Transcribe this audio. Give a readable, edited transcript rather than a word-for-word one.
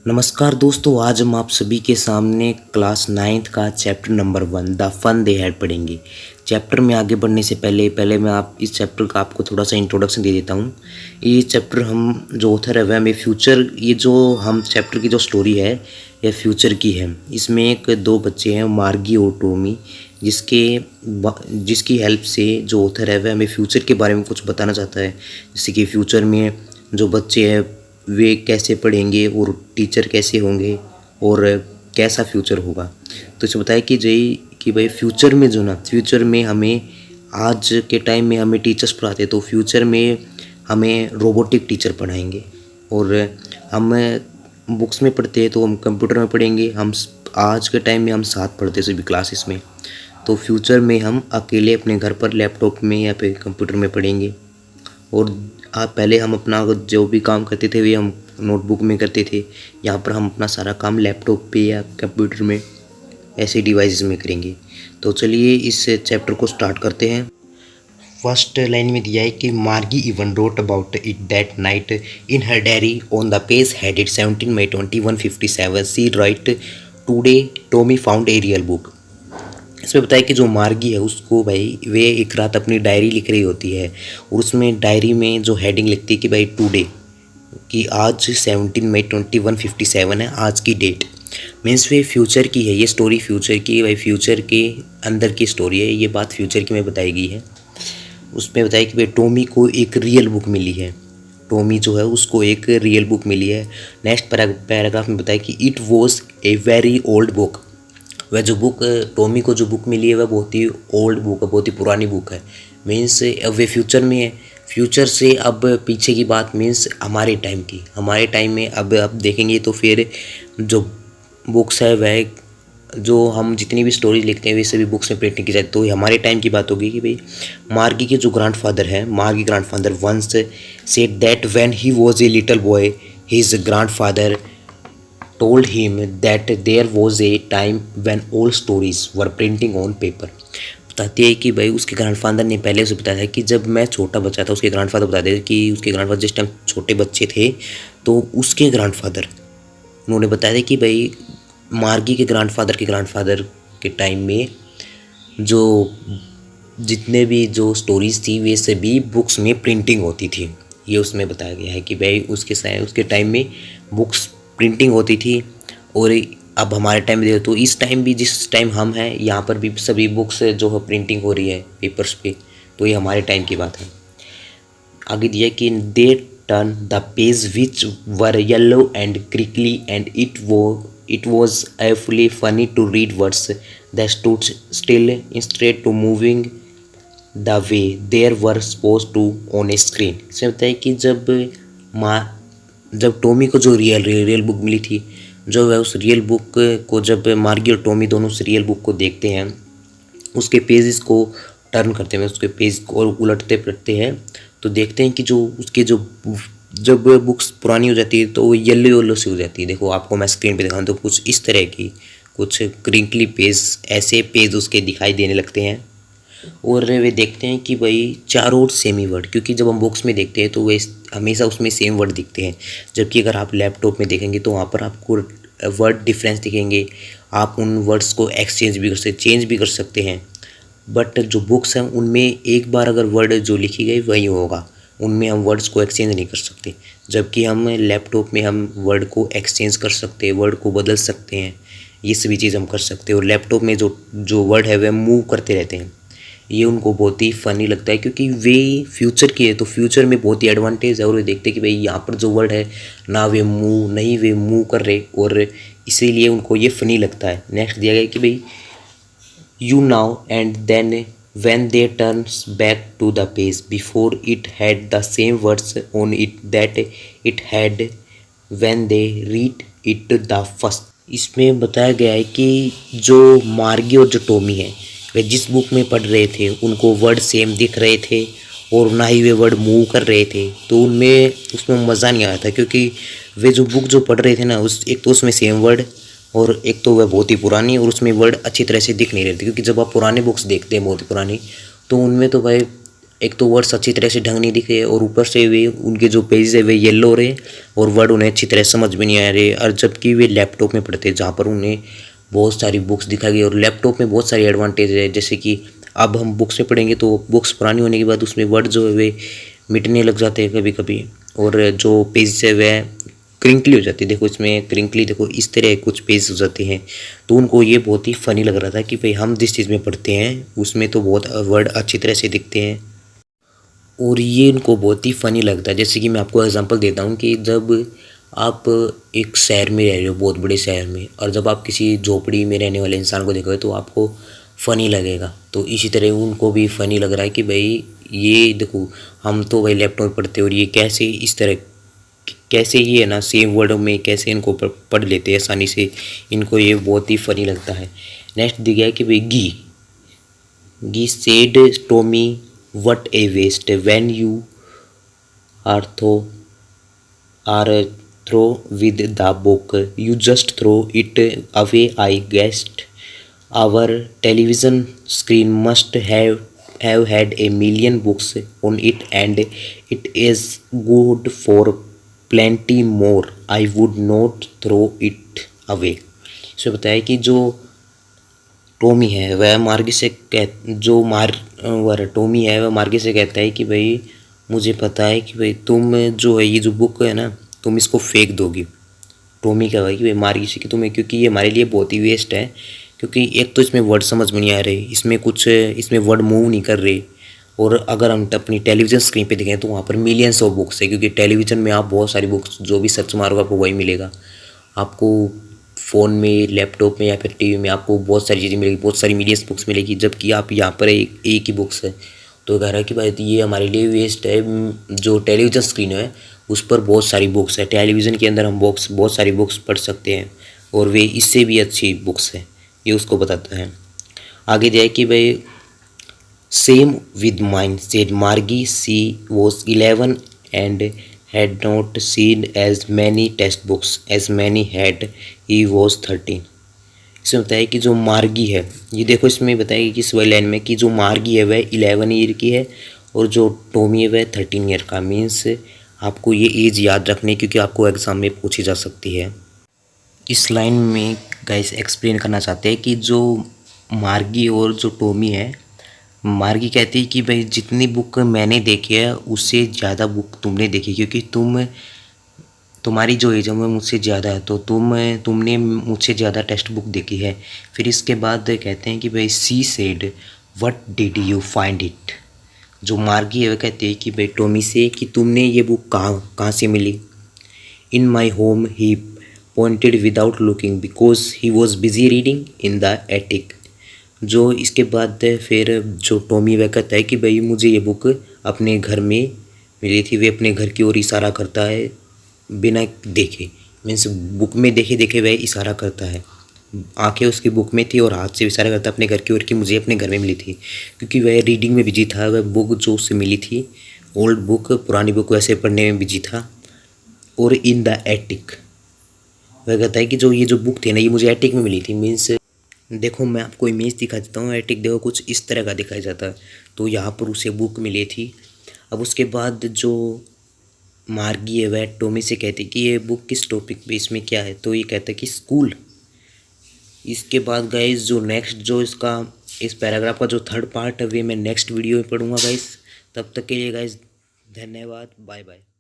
नमस्कार दोस्तों, आज हम आप सभी के सामने क्लास 9th का chapter number 1 the fun they had पढ़ेंगे। चैप्टर में आगे बढ़ने से पहले मैं आप इस चैप्टर का आपको थोड़ा सा इंट्रोडक्शन दे देता हूँ। ये चैप्टर हम जो ऑथर है वह हमें फ्यूचर, ये जो हम चैप्टर की जो स्टोरी है यह फ्यूचर की है। इसमें एक दो बच्चे हैं, मार्गी और टॉमी, जिसकी हेल्प से जो ऑथर है वह हमें फ्यूचर के बारे में कुछ बताना चाहता है। जैसे कि फ्यूचर में जो बच्चे हैं वे कैसे पढ़ेंगे और टीचर कैसे होंगे और कैसा फ्यूचर होगा। तो इसे बताया कि भाई फ्यूचर में फ्यूचर में हमें आज के टाइम में हमें टीचर्स पढ़ाते, तो फ्यूचर में हमें रोबोटिक टीचर पढ़ाएंगे। और हम बुक्स में पढ़ते हैं तो हम कंप्यूटर में पढ़ेंगे। हम आज के टाइम में हम साथ पढ़ते सभी क्लासेस में, तो फ्यूचर में हम अकेले अपने घर पर लैपटॉप में या फिर कंप्यूटर में पढ़ेंगे। और पहले हम अपना जो भी काम करते थे वे हम नोटबुक में करते थे। यहाँ पर हम अपना सारा काम लैपटॉप पे या कंप्यूटर में ऐसे डिवाइसेस में करेंगे। तो चलिए इस चैप्टर को स्टार्ट करते हैं। फर्स्ट लाइन में दिया है कि Margie even wrote about it that night in her diary on the page headed 17 May 2157 she write today Tommy found a real book. इसमें बताया कि जो मार्गी है उसको भाई वे एक रात अपनी डायरी लिख रही होती है और उसमें डायरी में जो हेडिंग लिखती है कि भाई टुडे, कि आज 17 मई 2157 है आज की डेट। मीन्स वे फ्यूचर की है, ये स्टोरी फ्यूचर की भाई, फ्यूचर के अंदर की स्टोरी है। ये बात फ्यूचर की में बताई गई है। उसमें बताया कि भाई टॉमी को एक रियल बुक मिली है। टॉमी जो है उसको एक रियल बुक मिली है। नेक्स्ट पैराग्राफ में बताया कि it was a very old book. वह जो बुक टॉमी को जो बुक मिली है वह बहुत ही ओल्ड बुक है, बहुत ही पुरानी बुक है। मीन्स अब वे फ्यूचर में है। फ्यूचर से अब पीछे की बात मीन्स हमारे टाइम की। हमारे टाइम में अब देखेंगे तो फिर जो बुक्स है वह जो हम जितनी भी स्टोरी लिखते हैं वे सभी बुक्स में प्रिंटिंग की जाती है। तो हमारे टाइम की बात होगी कि भाई मार्गी के जो ग्रैंडफादर हैं, Margie grandfather once said that when he was a little boy his grandfather told him that there was a time when all stories were printing on paper। बताती है कि भाई उसके ग्रैंडफादर ने पहले उसे बताया था कि जब मैं छोटा बच्चा था, उसके ग्रैंडफादर बताते थे कि उसके ग्रैंडफादर जिस टाइम छोटे बच्चे थे तो उसके ग्रैंडफादर उन्होंने बताया था कि भाई मार्गी के ग्रैंडफादर के टाइम में जो जितने भी जो स्टोरीज थी वे सभी बुक्स में प्रिंटिंग होती थी। ये उसमें बताया गया है कि भाई उसके टाइम में बुक्स प्रिंटिंग होती थी। और अब हमारे टाइम में देखो तो इस टाइम भी जिस टाइम हम हैं यहाँ पर भी सभी बुक्स जो है प्रिंटिंग हो रही है पेपर्स पे। तो ये हमारे टाइम की बात है। आगे दिया कि they turn the page which were yellow and crinkly and it was awfully funny to read words that stood still instead to moving the way they were supposed to on a screen. इसमें बताया कि जब Tommy को जो real book मिली थी, जो वह उस रियल बुक को जब मार्गी और टॉमी दोनों उस रियल बुक को देखते हैं, उसके पेजेस को टर्न करते हैं, उसके पेज को उलटते पलटते हैं तो देखते हैं कि जो उसके जो जब बुक्स पुरानी हो जाती है तो वो येलो सी हो जाती है। देखो आपको मैं स्क्रीन पे दिखाऊँ तो कुछ इस तरह की कुछ क्रिंकली पेज, ऐसे पेज उसके दिखाई देने लगते हैं। और वे देखते हैं कि भाई चारों ओर सेम ही वर्ड, क्योंकि जब हम बुक्स में देखते हैं तो वे हमेशा उसमें सेम वर्ड दिखते हैं। जबकि अगर आप लैपटॉप में देखेंगे तो वहाँ पर आपको वर्ड डिफरेंस दिखेंगे। आप उन वर्ड्स को एक्सचेंज भी कर सकते, चेंज भी कर सकते हैं। बट जो बुक्स हैं उनमें एक बार अगर वर्ड जो लिखी गई वही होगा, उनमें हम वर्ड्स को एक्सचेंज नहीं कर सकते। जबकि हम लैपटॉप में हम वर्ड को एक्सचेंज कर सकते हैं, वर्ड को बदल सकते हैं, ये सभी चीज़ हम कर सकते हैं। और लैपटॉप में जो वर्ड है वह मूव करते रहते हैं। ये उनको बहुत ही फ़नी लगता है क्योंकि वे फ्यूचर की है, तो फ्यूचर में बहुत ही एडवांटेज है। और वे देखते हैं कि भाई यहाँ पर जो वर्ड है ना वे मूव कर रहे, और इसीलिए उनको ये फ़नी लगता है। नेक्स्ट दिया गया कि भाई you now and then when they turns back to the page before it had the same words on it that it had when they read it the first. इसमें बताया गया है कि जो मार्गी और जो टॉमी है वे जिस बुक में पढ़ रहे थे उनको वर्ड सेम दिख रहे थे और ना ही वे वर्ड मूव कर रहे थे। तो उसमें मज़ा नहीं आया था क्योंकि वे जो बुक जो पढ़ रहे थे ना, एक तो उसमें सेम वर्ड और एक तो वह बहुत ही पुरानी और उसमें वर्ड अच्छी तरह से दिख नहीं रहे थे। क्योंकि जब आप पुराने बुक्स देखते हैं बहुत ही पुरानी, तो उनमें तो भाई एक तो वर्ड्स अच्छी तरह से ढंग नहीं दिख रहे और ऊपर से वे उनके जो पेज है वे येलो हो रहे और वर्ड उन्हें अच्छी तरह समझ में नहीं आ रहे। और जबकि वे लैपटॉप में पढ़ते हैं जहाँ पर उन्हें बहुत सारी बुक्स दिखाई गई और लैपटॉप में बहुत सारी एडवांटेज है, जैसे कि अब हम बुक्स से पढ़ेंगे तो बुक्स पुरानी होने के बाद उसमें वर्ड जो है वे मिटने लग जाते हैं कभी कभी, और जो पेज है वह क्रिंकली हो जाती है। देखो इसमें क्रिंकली, देखो इस तरह कुछ पेज हो जाते हैं। तो उनको ये बहुत ही फ़नी लग रहा था कि भाई हम जिस चीज़ में पढ़ते हैं उसमें तो बहुत वर्ड अच्छी तरह से दिखते हैं और ये इनको बहुत ही फ़नी लगता है। जैसे कि मैं आपको एग्जांपल देता हूँ कि जब आप एक शहर में रह रहे हो, बहुत बड़े शहर में, और जब आप किसी झोपड़ी में रहने वाले इंसान को देखोगे तो आपको फ़नी लगेगा। तो इसी तरह उनको भी फ़नी लग रहा है कि भाई ये देखो हम तो भाई लैपटॉप में पढ़ते हैं और ये कैसे इस तरह कैसे ही है ना सेम वर्ड में कैसे इनको पढ़ लेते हैं आसानी से, इनको ये बहुत ही फ़नी लगता है। नेक्स्ट दिया गया है कि भाई gee said Tommy what a waste when you are through with the book you just throw it away I guess our television screen must have had a million books on it and it is good for plenty more. I would not throw it away. इसमें बताया कि जो Tommy है वह मार्गी से Tommy है वह मार्गी से कहता है कि भाई मुझे पता है कि भाई तुम जो है ये जो बुक है ना तुम इसको फेंक दोगी। टॉमी कह रहा है कि भाई मार्गी से कि तुम्हें, क्योंकि ये हमारे लिए बहुत ही वेस्ट है, क्योंकि एक तो इसमें वर्ड समझ में नहीं आ रहे, इसमें वर्ड मूव नहीं कर रहे, और अगर हम अपनी टेलीविज़न स्क्रीन पे देखें तो वहाँ पर मिलियंस ऑफ बुक्स है, क्योंकि टेलीविज़न में आप बहुत सारी बुक्स जो भी सर्च मारोगे आपको वही मिलेगा। आपको फ़ोन में, लैपटॉप में या फिर टीवी में आपको बहुत सारी चीज़ें मिलेगी, बहुत सारी मिलियंस बुक्स मिलेगी, जबकि आप यहाँ पर एक ही बुक्स है। तो कह रहा है कि भाई ये हमारे लिए वेस्ट है। जो टेलीविज़न स्क्रीन है उस पर बहुत सारी बुक्स है, टेलीविज़न के अंदर हम बहुत सारी बुक्स पढ़ सकते हैं और वे इससे भी अच्छी बुक्स है, ये उसको बताता है। आगे जाए कि भाई same with mine said Margie, she was 11 and had not seen as many textbooks as many had he was 13। इसमें बताया कि जो मार्गी है, ये देखो इसमें बताया कि इस वाली लाइन में कि जो मार्गी है वह 11 ईयर की है और जो टॉमी है वह 13 ईयर का। मीन्स आपको ये एज याद रखनी, क्योंकि आपको एग्ज़ाम में पूछी जा सकती है। इस लाइन में गाइस एक्सप्लेन करना चाहते हैं कि जो मार्गी और जो टॉमी है, मार्गी कहती है कि भाई जितनी बुक मैंने देखी है उससे ज़्यादा बुक तुमने देखी, क्योंकि तुम्हारी जो एज है वो मुझसे ज़्यादा है, तो तुमने मुझसे ज़्यादा टेक्स्ट बुक देखी है। फिर इसके बाद कहते हैं कि भाई she said what did you find it. जो मार्गी है वह कहती है कि भाई टॉमी से कि तुमने ये बुक कहाँ से मिली। In my home he pointed without looking because he was busy reading in the attic। जो इसके बाद फिर जो टॉमी वह कहता है कि भाई मुझे ये बुक अपने घर में मिली थी, वे अपने घर की ओर इशारा करता है बिना देखे, मीन्स बुक में देखे देखे वह इशारा करता है, आंखें उसकी बुक में थी और हाथ से इशारा करता अपने घर की ओर कि मुझे अपने घर में मिली थी, क्योंकि वह रीडिंग में बिजी था। वह बुक जो उससे मिली थी ओल्ड बुक, पुरानी बुक वैसे पढ़ने में बिजी था। और इन द एटिक, वह कहता है कि जो ये जो बुक थी ना ये मुझे एटिक में मिली थी। मीन्स देखो मैं आपको इमेज दिखा देता हूँ, एटिक देखो कुछ इस तरह का दिखाया जाता है, तो यहाँ पर उसे बुक मिली थी। अब उसके बाद जो मार्गी है वह टॉमी से कहती कि ये बुक किस टॉपिक पे, इसमें क्या है, तो ये कहता है कि स्कूल। इसके बाद गाइस जो नेक्स्ट जो इसका इस पैराग्राफ का जो थर्ड पार्ट है वे मैं नेक्स्ट वीडियो में पढ़ूंगा गाइस। तब तक के लिए गाइस धन्यवाद, बाय बाय।